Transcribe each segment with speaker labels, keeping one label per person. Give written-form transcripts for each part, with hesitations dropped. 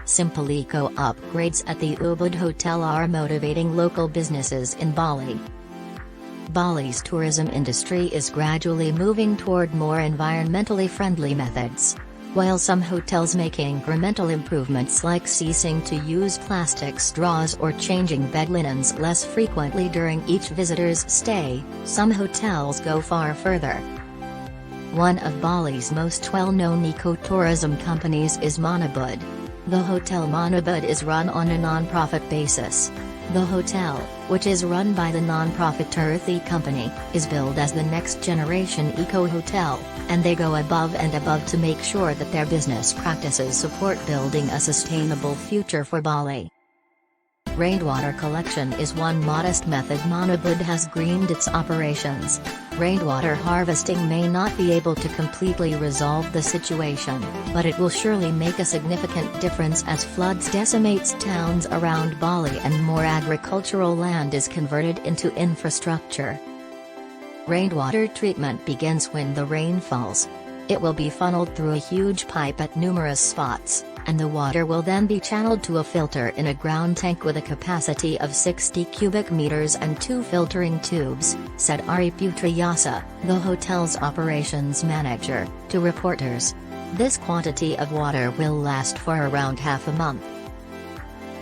Speaker 1: Simple eco upgrades at the Ubud Hotel are motivating local businesses in Bali. Bali's tourism industry is gradually moving toward more environmentally friendly methods. While some hotels make incremental improvements like ceasing to use plastic straws or changing bed linens less frequently during each visitor's stay, some hotels go far further. One of Bali's most well-known ecotourism companies is Ubud. The Hotel Ubud is run on a non-profit basis. The hotel, which is run by the non-profit Earthy Company, is billed as the next-generation eco-hotel, and they go above and above to make sure that their business practices support building a sustainable future for Bali. Rainwater collection is one modest method Ubud has greened its operations. Rainwater harvesting may not be able to completely resolve the situation, but it will surely make a significant difference as floods decimates towns around Bali and more agricultural land is converted into infrastructure. Rainwater treatment begins when the rain falls. It will be funneled through a huge pipe at numerous spots, and the water will then be channeled to a filter in a ground tank with a capacity of 60 cubic meters and 2 filtering tubes, said Ari Putrayasa, the hotel's operations manager, to reporters. This quantity of water will last for around half a month.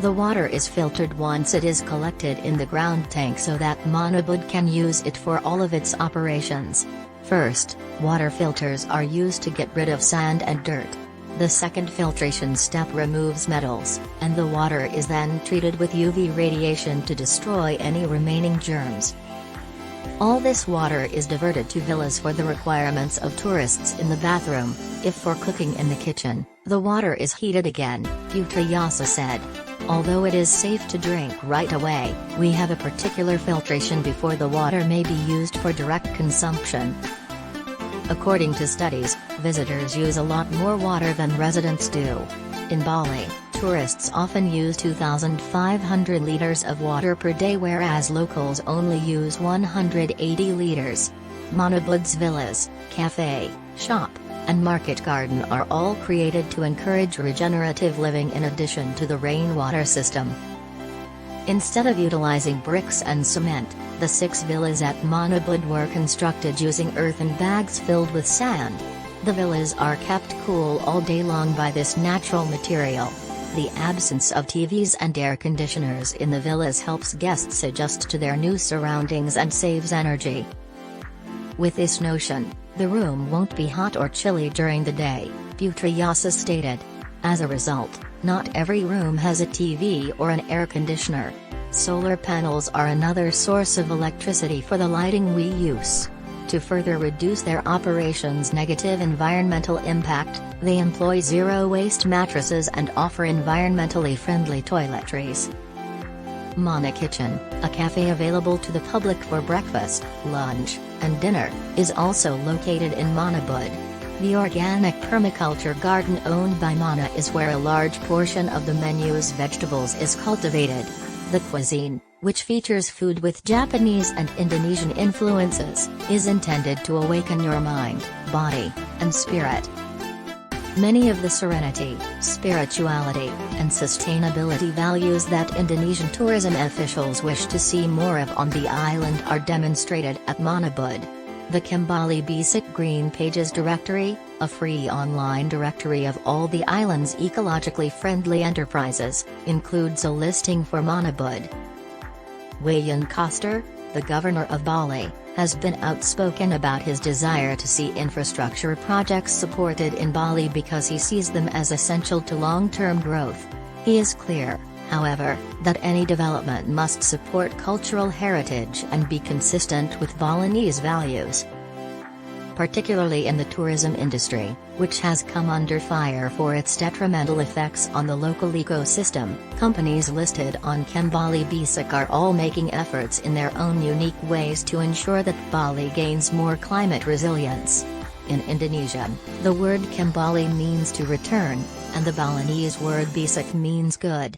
Speaker 1: The water is filtered once it is collected in the ground tank so that Ubud can use it for all of its operations. First, water filters are used to get rid of sand and dirt. The second filtration step removes metals, and the water is then treated with UV radiation to destroy any remaining germs. All this water is diverted to villas for the requirements of tourists in the bathroom. If for cooking in the kitchen, the water is heated again, Putrayasa said. Although it is safe to drink right away, we have a particular filtration before the water may be used for direct consumption. According to studies, visitors use a lot more water than residents do. In Bali, tourists often use 2,500 liters of water per day whereas locals only use 180 liters. Ubud's villas, cafe, shop, and market garden are all created to encourage regenerative living in addition to the rainwater system. Instead of utilizing bricks and cement, the 6 villas at Ubud were constructed using earthen bags filled with sand. The villas are kept cool all day long by this natural material. The absence of TVs and air conditioners in the villas helps guests adjust to their new surroundings and saves energy. With this notion, the room won't be hot or chilly during the day, Putrayasa stated. As a result, not every room has a TV or an air conditioner. Solar panels are another source of electricity for the lighting we use. To further reduce their operations' negative environmental impact, they employ zero-waste mattresses and offer environmentally friendly toiletries. Mana Kitchen, a cafe available to the public for breakfast, lunch, and dinner, is also located in Ubud. The organic permaculture garden owned by Mana is where a large portion of the menu's vegetables is cultivated. The cuisine, which features food with Japanese and Indonesian influences, is intended to awaken your mind, body, and spirit. Many of the serenity, spirituality, and sustainability values that Indonesian tourism officials wish to see more of on the island are demonstrated at Ubud. The Kembali Bisik Green Pages Directory, a free online directory of all the island's ecologically friendly enterprises, includes a listing for Ubud. Wayan Koster, the governor of Bali, has been outspoken about his desire to see infrastructure projects supported in Bali because he sees them as essential to long-term growth. He is clear, however, that any development must support cultural heritage and be consistent with Balinese values. Particularly in the tourism industry, which has come under fire for its detrimental effects on the local ecosystem, companies listed on Kembali Bisik are all making efforts in their own unique ways to ensure that Bali gains more climate resilience. In Indonesian, the word Kembali means to return, and the Balinese word Bisik means good.